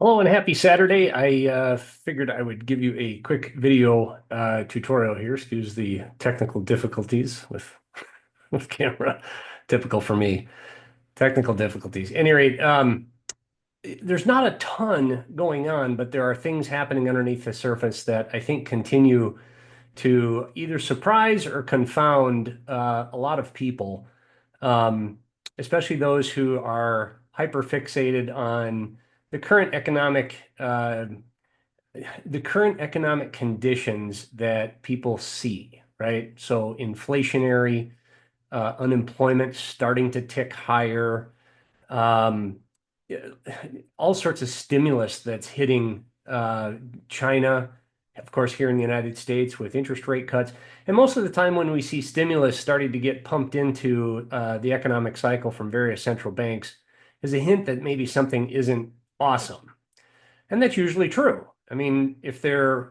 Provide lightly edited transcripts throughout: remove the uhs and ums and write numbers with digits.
Hello and happy Saturday. I figured I would give you a quick video tutorial here. Excuse the technical difficulties with camera. Typical for me. Technical difficulties. At any rate, there's not a ton going on, but there are things happening underneath the surface that I think continue to either surprise or confound a lot of people, um, especially those who are hyper fixated on the current economic the current economic conditions that people see, right? So inflationary, unemployment starting to tick higher, um, all sorts of stimulus that's hitting China, of course, here in the United States with interest rate cuts. And most of the time, when we see stimulus starting to get pumped into the economic cycle from various central banks, is a hint that maybe something isn't awesome. And that's usually true. I mean, if they're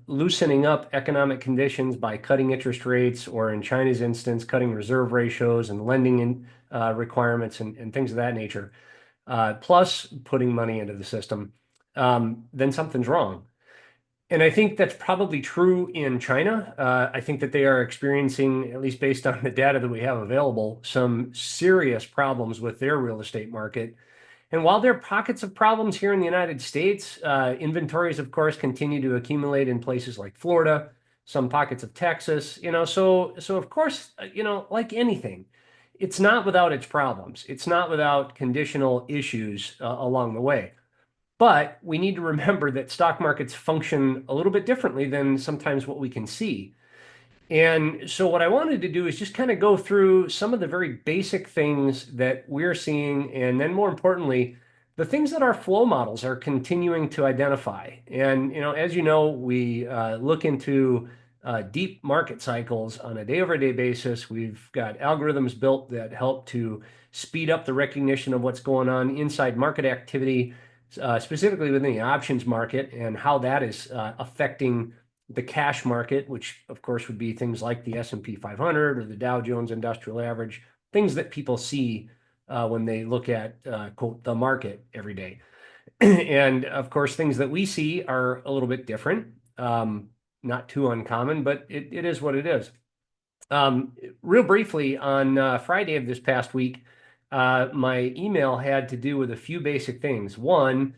loosening up economic conditions by cutting interest rates, or in China's instance, cutting reserve ratios and requirements and things of that nature, plus putting money into the system, then something's wrong. And I think that's probably true in China. I think that they are experiencing, at least based on the data that we have available, some serious problems with their real estate market. And while there are pockets of problems here in the United States, inventories, of course, continue to accumulate in places like Florida, some pockets of Texas, so of course, like anything, it's not without its problems. It's not without conditional issues along the way. But we need to remember that stock markets function a little bit differently than sometimes what we can see. And so what I wanted to do is just kind of go through some of the very basic things that we're seeing, and then more importantly, the things that our flow models are continuing to identify. And as you know, we look into deep market cycles on a day-over-day basis. We've got algorithms built that help to speed up the recognition of what's going on inside market activity, specifically within the options market, and how that is affecting the cash market, which of course would be things like the S&P 500 or the Dow Jones Industrial Average, things that people see when they look at quote the market every day. And of course, things that we see are a little bit different, not too uncommon, but it is what it is. Real briefly, on Friday of this past week, my email had to do with a few basic things. One,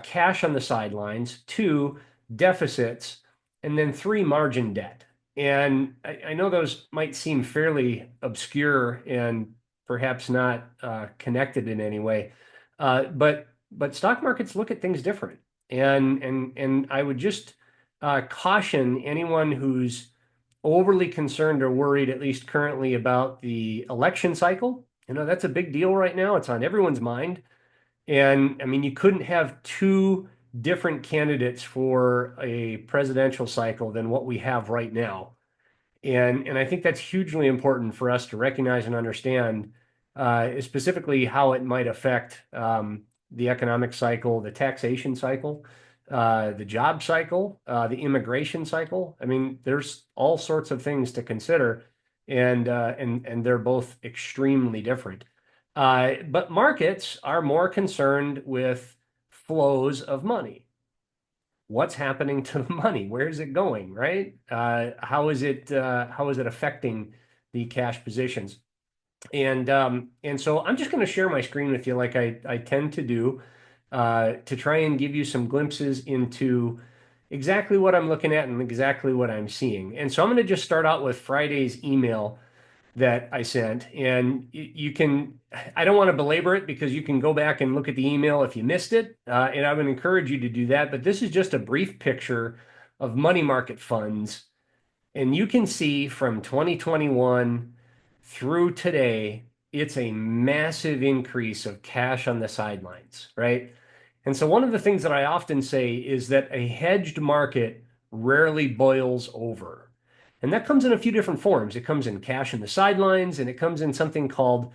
cash on the sidelines. Two, deficits. And then three, margin debt. And I know those might seem fairly obscure and perhaps not connected in any way, but stock markets look at things different. And I would just caution anyone who's overly concerned or worried, at least currently, about the election cycle. That's a big deal right now. It's on everyone's mind. And I mean, you couldn't have two different candidates for a presidential cycle than what we have right now. And I think that's hugely important for us to recognize and understand, specifically how it might affect the economic cycle, the taxation cycle, the job cycle, the immigration cycle. I mean, there's all sorts of things to consider, and they're both extremely different. But markets are more concerned with flows of money. What's happening to the money? Where is it going, right? How is it affecting the cash positions? And so I'm just going to share my screen with you like I tend to do, to try and give you some glimpses into exactly what I'm looking at and exactly what I'm seeing. And so I'm going to just start out with Friday's email that I sent. And you can, I don't want to belabor it because you can go back and look at the email if you missed it. And I would encourage you to do that. But this is just a brief picture of money market funds. And you can see from 2021 through today, it's a massive increase of cash on the sidelines, right? And so one of the things that I often say is that a hedged market rarely boils over. And that comes in a few different forms. It comes in cash in the sidelines, and it comes in something called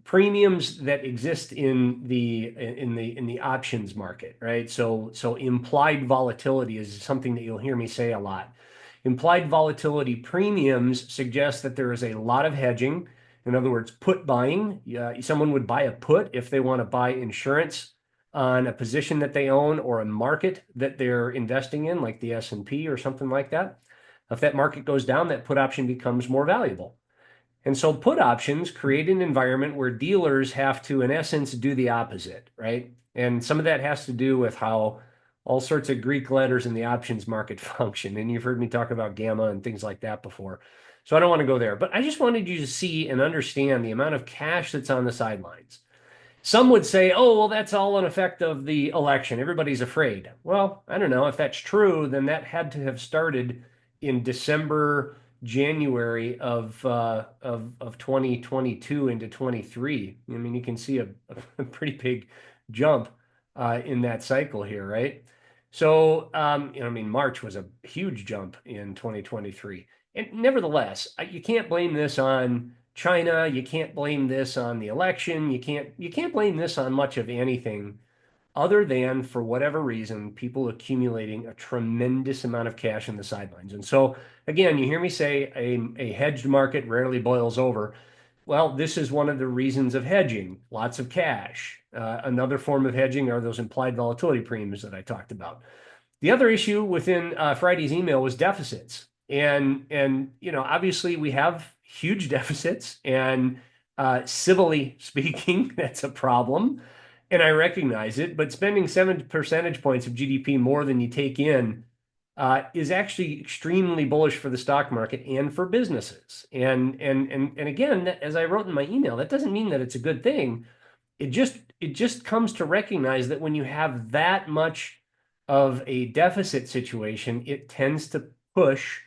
premiums that exist in the options market, right? So implied volatility is something that you'll hear me say a lot. Implied volatility premiums suggest that there is a lot of hedging. In other words, put buying. Someone would buy a put if they want to buy insurance on a position that they own or a market that they're investing in, like the S&P or something like that. If that market goes down, that put option becomes more valuable. And so put options create an environment where dealers have to, in essence, do the opposite, right? And some of that has to do with how all sorts of Greek letters in the options market function. And you've heard me talk about gamma and things like that before. So I don't want to go there, but I just wanted you to see and understand the amount of cash that's on the sidelines. Some would say, oh, well, that's all an effect of the election. Everybody's afraid. Well, I don't know. If that's true, then that had to have started in December, January of 2022 into 23. I mean, you can see a pretty big jump in that cycle here, right? So, I mean, March was a huge jump in 2023. And nevertheless, you can't blame this on China. You can't blame this on the election. You can't blame this on much of anything other than, for whatever reason, people accumulating a tremendous amount of cash in the sidelines. And so, again, you hear me say a hedged market rarely boils over. Well, this is one of the reasons of hedging, lots of cash. Another form of hedging are those implied volatility premiums that I talked about. The other issue within Friday's email was deficits. And obviously we have huge deficits, and civilly speaking, that's a problem. And I recognize it, but spending 7 percentage points of GDP more than you take in is actually extremely bullish for the stock market and for businesses. And again, as I wrote in my email, that doesn't mean that it's a good thing. It just comes to recognize that when you have that much of a deficit situation, it tends to push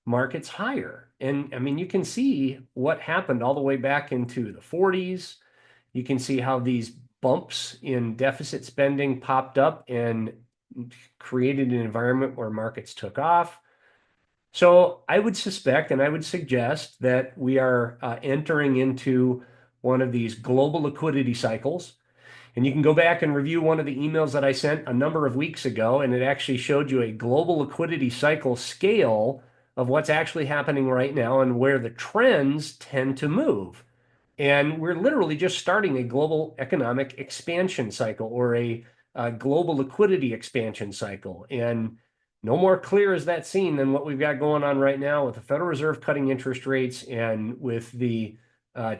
markets higher. And I mean, you can see what happened all the way back into the 40s. You can see how these bumps in deficit spending popped up and created an environment where markets took off. So I would suspect and I would suggest that we are entering into one of these global liquidity cycles. And you can go back and review one of the emails that I sent a number of weeks ago, and it actually showed you a global liquidity cycle scale of what's actually happening right now and where the trends tend to move. And we're literally just starting a global economic expansion cycle, or a global liquidity expansion cycle. And no more clear is that seen than what we've got going on right now with the Federal Reserve cutting interest rates and with the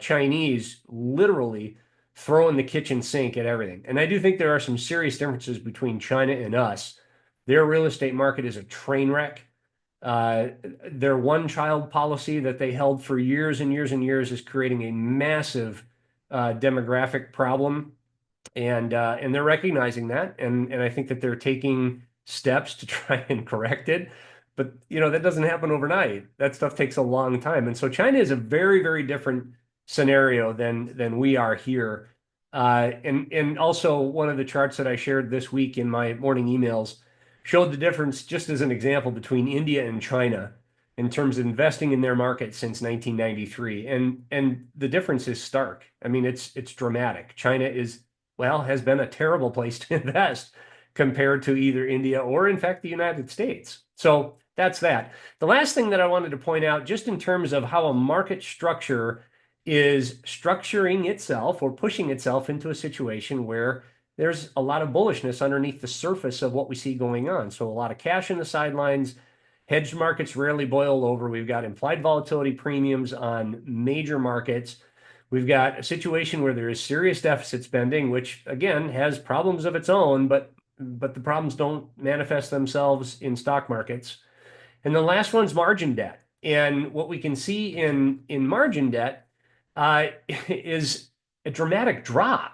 Chinese literally throwing the kitchen sink at everything. And I do think there are some serious differences between China and us. Their real estate market is a train wreck. Their one-child policy that they held for years and years and years is creating a massive demographic problem, and they're recognizing that, and I think that they're taking steps to try and correct it. But that doesn't happen overnight. That stuff takes a long time, and so China is a very, very different scenario than we are here. And also one of the charts that I shared this week in my morning emails showed the difference, just as an example, between India and China in terms of investing in their market since 1993. And the difference is stark. I mean, it's dramatic. China has been a terrible place to invest compared to either India or, in fact, the United States. So that's that. The last thing that I wanted to point out, just in terms of how a market structure is structuring itself or pushing itself into a situation where there's a lot of bullishness underneath the surface of what we see going on. So a lot of cash in the sidelines. Hedged markets rarely boil over. We've got implied volatility premiums on major markets. We've got a situation where there is serious deficit spending, which again has problems of its own, but the problems don't manifest themselves in stock markets. And the last one's margin debt. And what we can see in margin debt is a dramatic drop.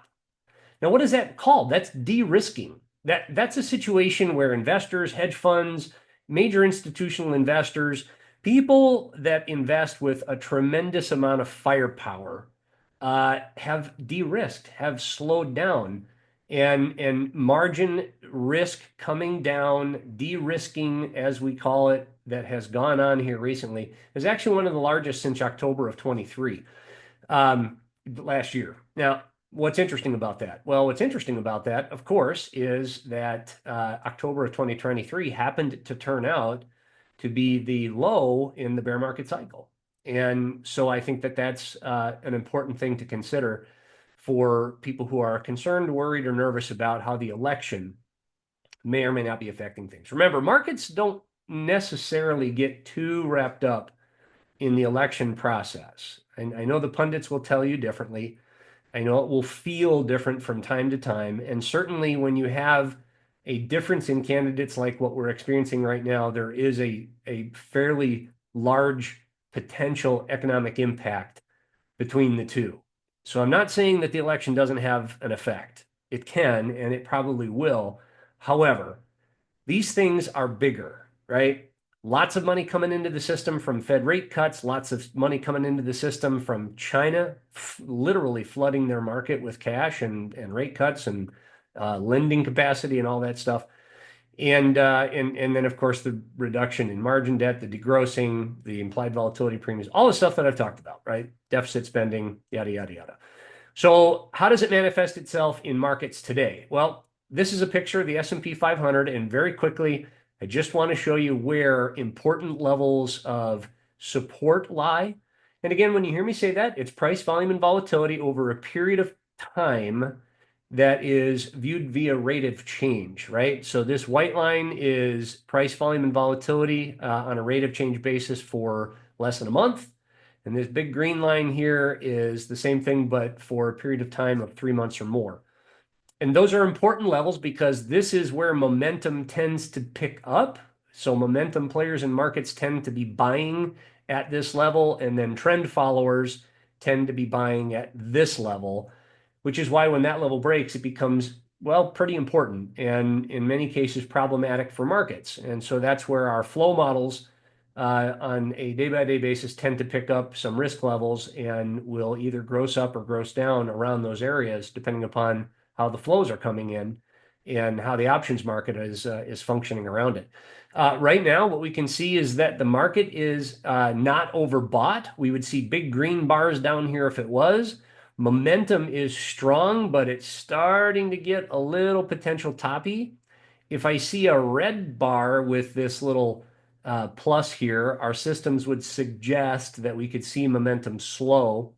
Now, what is that called? That's de-risking. That's a situation where investors, hedge funds, major institutional investors, people that invest with a tremendous amount of firepower, have de-risked, have slowed down, and margin risk coming down, de-risking, as we call it, that has gone on here recently, is actually one of the largest since October of 23, last year. Now, what's interesting about that? Well, what's interesting about that, of course, is that October of 2023 happened to turn out to be the low in the bear market cycle. And so I think that that's an important thing to consider for people who are concerned, worried, or nervous about how the election may or may not be affecting things. Remember, markets don't necessarily get too wrapped up in the election process. And I know the pundits will tell you differently. I know it will feel different from time to time. And certainly when you have a difference in candidates like what we're experiencing right now, there is a fairly large potential economic impact between the two. So I'm not saying that the election doesn't have an effect. It can, and it probably will. However, these things are bigger, right? Lots of money coming into the system from Fed rate cuts, lots of money coming into the system from China, literally flooding their market with cash and rate cuts and lending capacity and all that stuff. And then of course the reduction in margin debt, the degrossing, the implied volatility premiums, all the stuff that I've talked about, right? Deficit spending, yada yada yada. So how does it manifest itself in markets today? Well, this is a picture of the S&P 500, and very quickly, I just want to show you where important levels of support lie. And again, when you hear me say that, it's price, volume, and volatility over a period of time that is viewed via rate of change, right? So this white line is price, volume, and volatility on a rate of change basis for less than a month. And this big green line here is the same thing, but for a period of time of 3 months or more. And those are important levels because this is where momentum tends to pick up. So momentum players in markets tend to be buying at this level, and then trend followers tend to be buying at this level, which is why when that level breaks, it becomes, well, pretty important and in many cases problematic for markets. And so that's where our flow models on a day-by-day basis tend to pick up some risk levels and will either gross up or gross down around those areas, depending upon how the flows are coming in and how the options market is functioning around it. Right now, what we can see is that the market is not overbought. We would see big green bars down here if it was. Momentum is strong, but it's starting to get a little potential toppy. If I see a red bar with this little plus here, our systems would suggest that we could see momentum slow.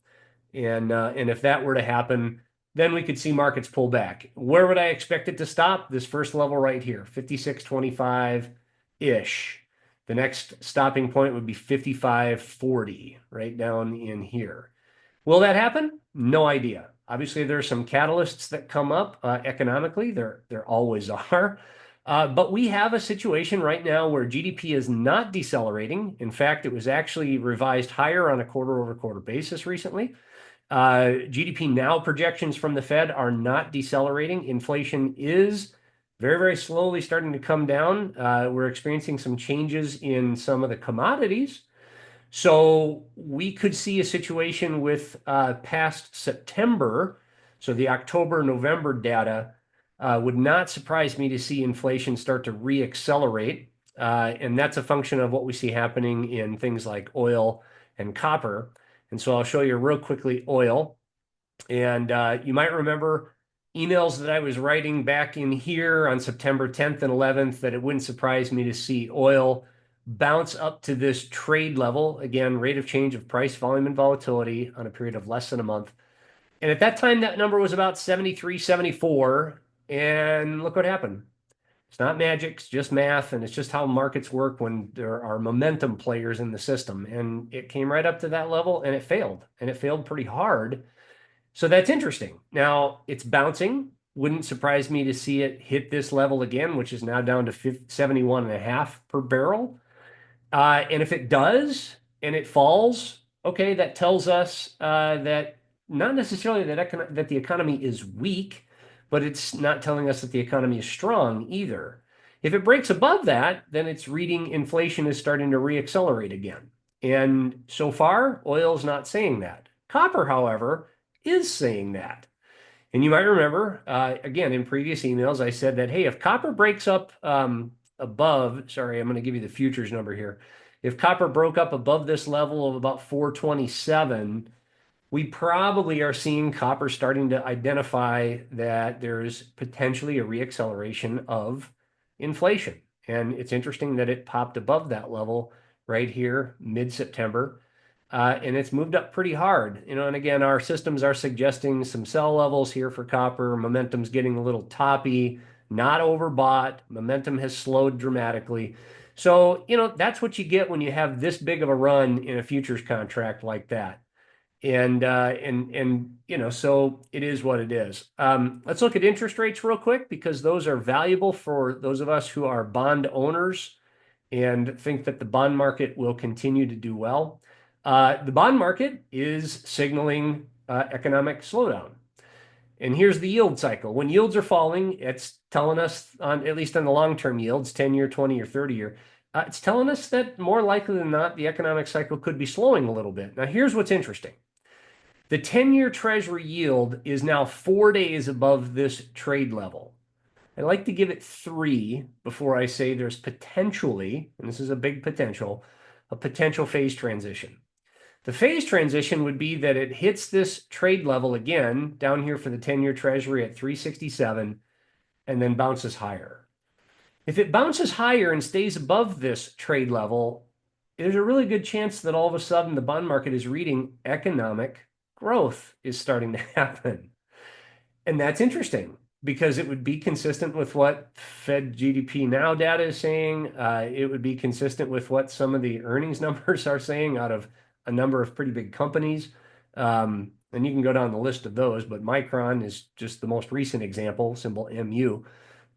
And if that were to happen, then we could see markets pull back. Where would I expect it to stop? This first level right here, 56.25-ish. The next stopping point would be 55.40, right down in here. Will that happen? No idea. Obviously, there's some catalysts that come up economically. There always are. But we have a situation right now where GDP is not decelerating. In fact, it was actually revised higher on a quarter-over-quarter basis recently. GDP now projections from the Fed are not decelerating. Inflation is very, very slowly starting to come down. We're experiencing some changes in some of the commodities. So we could see a situation with past September, so the October, November data would not surprise me to see inflation start to reaccelerate. And that's a function of what we see happening in things like oil and copper. And so I'll show you real quickly oil. And you might remember emails that I was writing back in here on September 10th and 11th that it wouldn't surprise me to see oil bounce up to this trade level. Again, rate of change of price, volume, and volatility on a period of less than a month. And at that time, that number was about 73, 74. And look what happened. It's not magic, it's just math, and it's just how markets work when there are momentum players in the system. And it came right up to that level and it failed pretty hard. So that's interesting. Now it's bouncing. Wouldn't surprise me to see it hit this level again, which is now down to 71 and a half per barrel. And if it does and it falls, okay, that tells us that not necessarily that the economy is weak, but it's not telling us that the economy is strong either. If it breaks above that, then it's reading inflation is starting to reaccelerate again. And so far, oil is not saying that. Copper, however, is saying that. And you might remember, again, in previous emails, I said that, hey, if copper breaks up above, sorry, I'm going to give you the futures number here. If copper broke up above this level of about 427, we probably are seeing copper starting to identify that there's potentially a reacceleration of inflation. And it's interesting that it popped above that level right here, mid-September. and it's moved up pretty hard. And again, our systems are suggesting some sell levels here for copper. Momentum's getting a little toppy, not overbought. Momentum has slowed dramatically. So, that's what you get when you have this big of a run in a futures contract like that. So it is what it is. Let's look at interest rates real quick because those are valuable for those of us who are bond owners and think that the bond market will continue to do well. The bond market is signaling economic slowdown. And here's the yield cycle. When yields are falling, it's telling us, at least on the long-term yields, 10-year, 20-year, 30-year, it's telling us that more likely than not, the economic cycle could be slowing a little bit. Now, here's what's interesting. The 10-year Treasury yield is now 4 days above this trade level. I like to give it 3 before I say there's potentially, and this is a big potential, a potential phase transition. The phase transition would be that it hits this trade level again down here for the 10-year Treasury at 367 and then bounces higher. If it bounces higher and stays above this trade level, there's a really good chance that all of a sudden the bond market is reading economic growth is starting to happen. And that's interesting because it would be consistent with what Fed GDP now data is saying. It would be consistent with what some of the earnings numbers are saying out of a number of pretty big companies. And you can go down the list of those, but Micron is just the most recent example, symbol MU,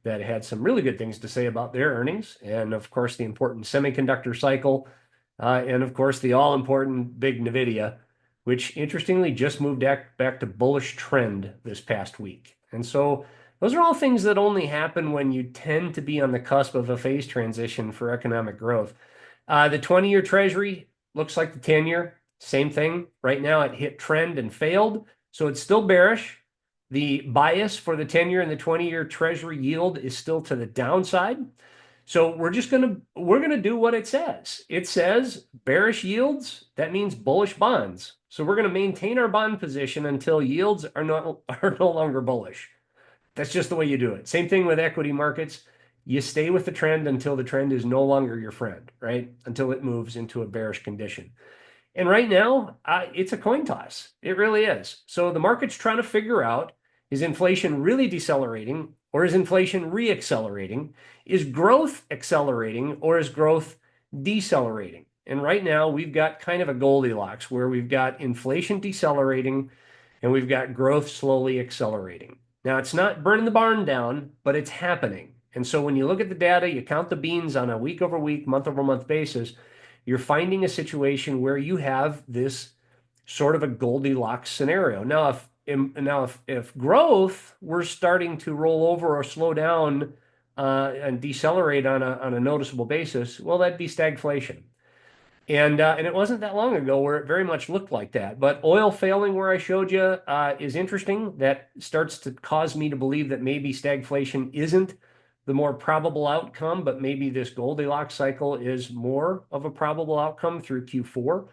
that had some really good things to say about their earnings. And of course, the important semiconductor cycle. And of course, the all important big NVIDIA, which interestingly just moved back to bullish trend this past week. And so those are all things that only happen when you tend to be on the cusp of a phase transition for economic growth. The 20-year Treasury looks like the 10-year, same thing. Right now it hit trend and failed, so it's still bearish. The bias for the 10-year and the 20-year Treasury yield is still to the downside. So we're gonna do what it says. It says bearish yields, that means bullish bonds. So we're gonna maintain our bond position until yields are no longer bullish. That's just the way you do it. Same thing with equity markets. You stay with the trend until the trend is no longer your friend, right? Until it moves into a bearish condition. And right now, it's a coin toss. It really is. So the market's trying to figure out, is inflation really decelerating or is inflation reaccelerating? Is growth accelerating or is growth decelerating? And right now, we've got kind of a Goldilocks where we've got inflation decelerating and we've got growth slowly accelerating. Now, it's not burning the barn down, but it's happening. And so when you look at the data, you count the beans on a week over week, month over month basis, you're finding a situation where you have this sort of a Goldilocks scenario. Now, if growth were starting to roll over or slow down and decelerate on a noticeable basis, well, that'd be stagflation. And it wasn't that long ago where it very much looked like that. But oil failing where I showed you is interesting. That starts to cause me to believe that maybe stagflation isn't the more probable outcome, but maybe this Goldilocks cycle is more of a probable outcome through Q4.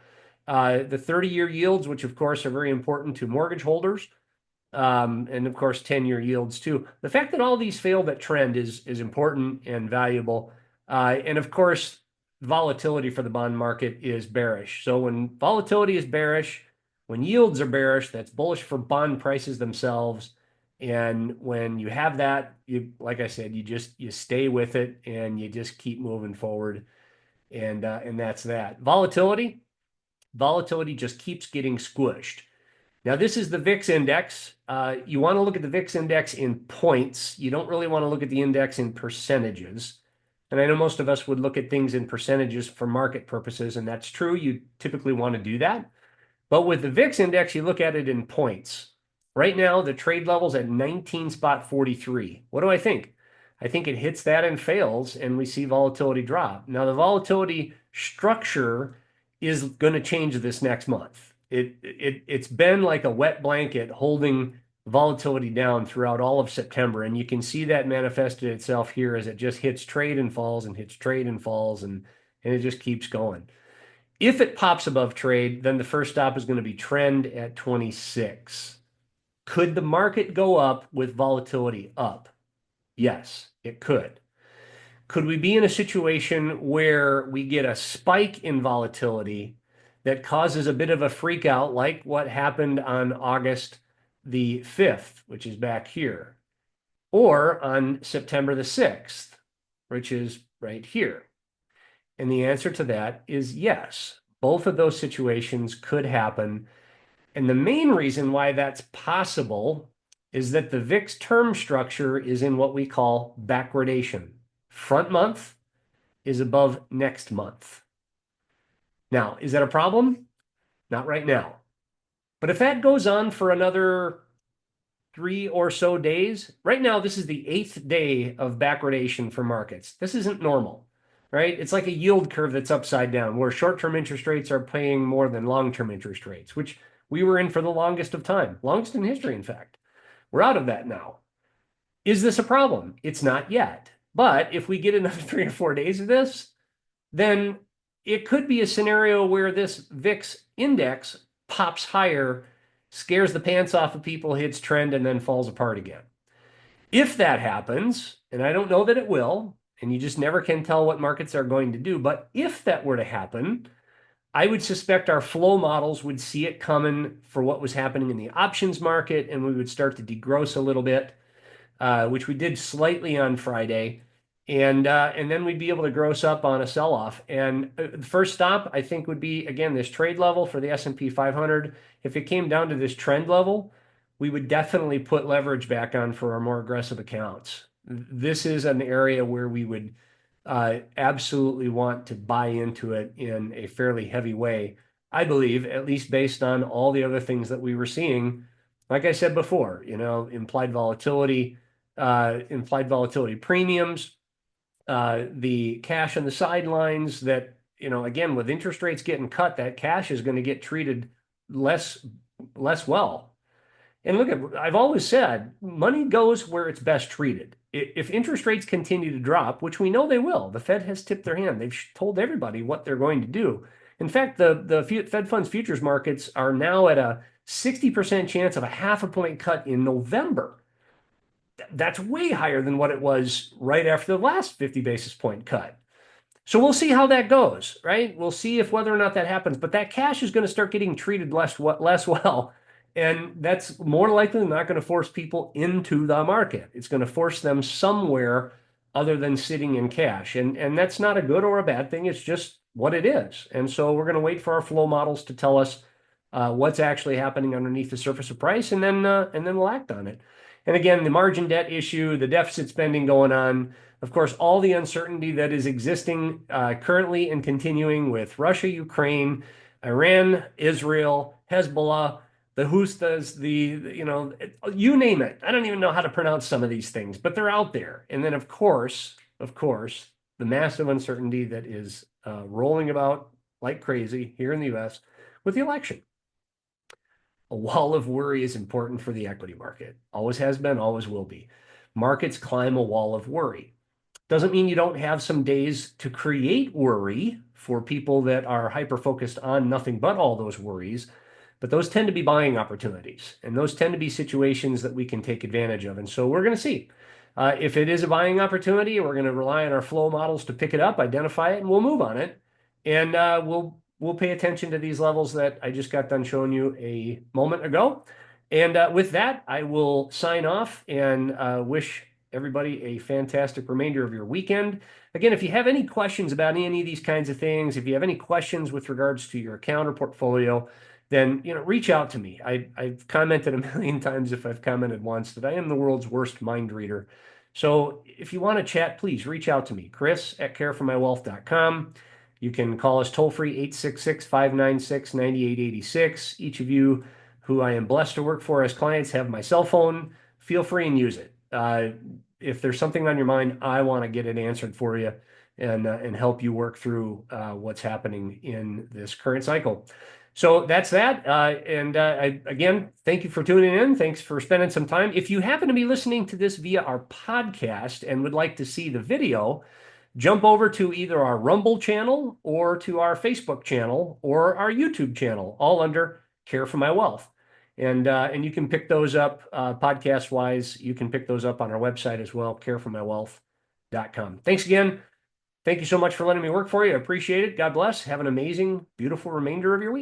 The 30-year yields, which of course are very important to mortgage holders, and of course 10-year yields too. The fact that all these failed at trend is important and valuable. And of course, volatility for the bond market is bearish. So when volatility is bearish, when yields are bearish, that's bullish for bond prices themselves. And when you have that, like I said, you stay with it and you just keep moving forward. And that's that. Volatility just keeps getting squished. Now, this is the VIX index. You want to look at the VIX index in points. You don't really want to look at the index in percentages. And I know most of us would look at things in percentages for market purposes, and that's true. You typically want to do that. But with the VIX index, you look at it in points. Right now, the trade level's at 19.43. What do I think? I think it hits that and fails, and we see volatility drop. Now, the volatility structure is going to change this next month. It's been like a wet blanket holding volatility down throughout all of September, and you can see that manifested itself here as it just hits trade and falls and hits trade and falls, and it just keeps going. If it pops above trade, then the first stop is going to be trend at 26. Could the market go up with volatility up? Yes, it could. Could we be in a situation where we get a spike in volatility that causes a bit of a freak out, like what happened on August the 5th, which is back here, or on September the 6th, which is right here? And the answer to that is yes. Both of those situations could happen. And the main reason why that's possible is that the VIX term structure is in what we call backwardation. Front month is above next month. Now, is that a problem? Not right now. But if that goes on for another 3 or so days, right now, this is the 8th day of backwardation for markets. This isn't normal, right? It's like a yield curve that's upside down, where short-term interest rates are paying more than long-term interest rates, which we were in for the longest of time, longest in history, in fact. We're out of that now. Is this a problem? It's not yet. But if we get another 3 or 4 days of this, then it could be a scenario where this VIX index pops higher, scares the pants off of people, hits trend, and then falls apart again. If that happens, and I don't know that it will, and you just never can tell what markets are going to do, but if that were to happen, I would suspect our flow models would see it coming for what was happening in the options market, and we would start to degross a little bit, which we did slightly on Friday. And then we'd be able to gross up on a sell-off. And the first stop, I think, would be, again, this trade level for the S&P 500. If it came down to this trend level, we would definitely put leverage back on for our more aggressive accounts. This is an area where we would absolutely want to buy into it in a fairly heavy way, I believe, at least based on all the other things that we were seeing. Like I said before, implied volatility premiums, the cash on the sidelines that, again, with interest rates getting cut, that cash is going to get treated less well. And look, I've always said money goes where it's best treated. If interest rates continue to drop, which we know they will, the Fed has tipped their hand. They've told everybody what they're going to do. In fact, the Fed funds futures markets are now at a 60% chance of a half a point cut in November. That's way higher than what it was right after the last 50 basis point cut. So we'll see how that goes, right? We'll see if whether or not that happens. But that cash is going to start getting treated less well. And that's more likely than not going to force people into the market. It's going to force them somewhere other than sitting in cash. And that's not a good or a bad thing. It's just what it is. And so we're going to wait for our flow models to tell us what's actually happening underneath the surface of price, and then we'll act on it. And again, the margin debt issue, the deficit spending going on, of course, all the uncertainty that is existing currently and continuing with Russia, Ukraine, Iran, Israel, Hezbollah, the Houthis, you name it. I don't even know how to pronounce some of these things, but they're out there. And then, of course, the massive uncertainty that is rolling about like crazy here in the U.S. with the election. A wall of worry is important for the equity market. Always has been, always will be. Markets climb a wall of worry. Doesn't mean you don't have some days to create worry for people that are hyper-focused on nothing but all those worries, but those tend to be buying opportunities, and those tend to be situations that we can take advantage of. And so we're going to see. If it is a buying opportunity, we're going to rely on our flow models to pick it up, identify it, and we'll move on it. And we'll pay attention to these levels that I just got done showing you a moment ago. And with that, I will sign off and wish everybody a fantastic remainder of your weekend. Again, if you have any questions about any of these kinds of things, if you have any questions with regards to your account or portfolio, then reach out to me. I've commented a million times, if I've commented once, that I am the world's worst mind reader. So if you want to chat, please reach out to me, chris@careformywealth.com. You can call us toll-free, 866-596-9886. Each of you who I am blessed to work for as clients have my cell phone. Feel free and use it. If there's something on your mind, I want to get it answered for you and help you work through what's happening in this current cycle. So that's that. Again, thank you for tuning in. Thanks for spending some time. If you happen to be listening to this via our podcast and would like to see the video, jump over to either our Rumble channel or to our Facebook channel or our YouTube channel, all under Care for My Wealth. And you can pick those up podcast-wise. You can pick those up on our website as well, careformywealth.com. Thanks again. Thank you so much for letting me work for you. I appreciate it. God bless. Have an amazing, beautiful remainder of your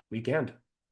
weekend.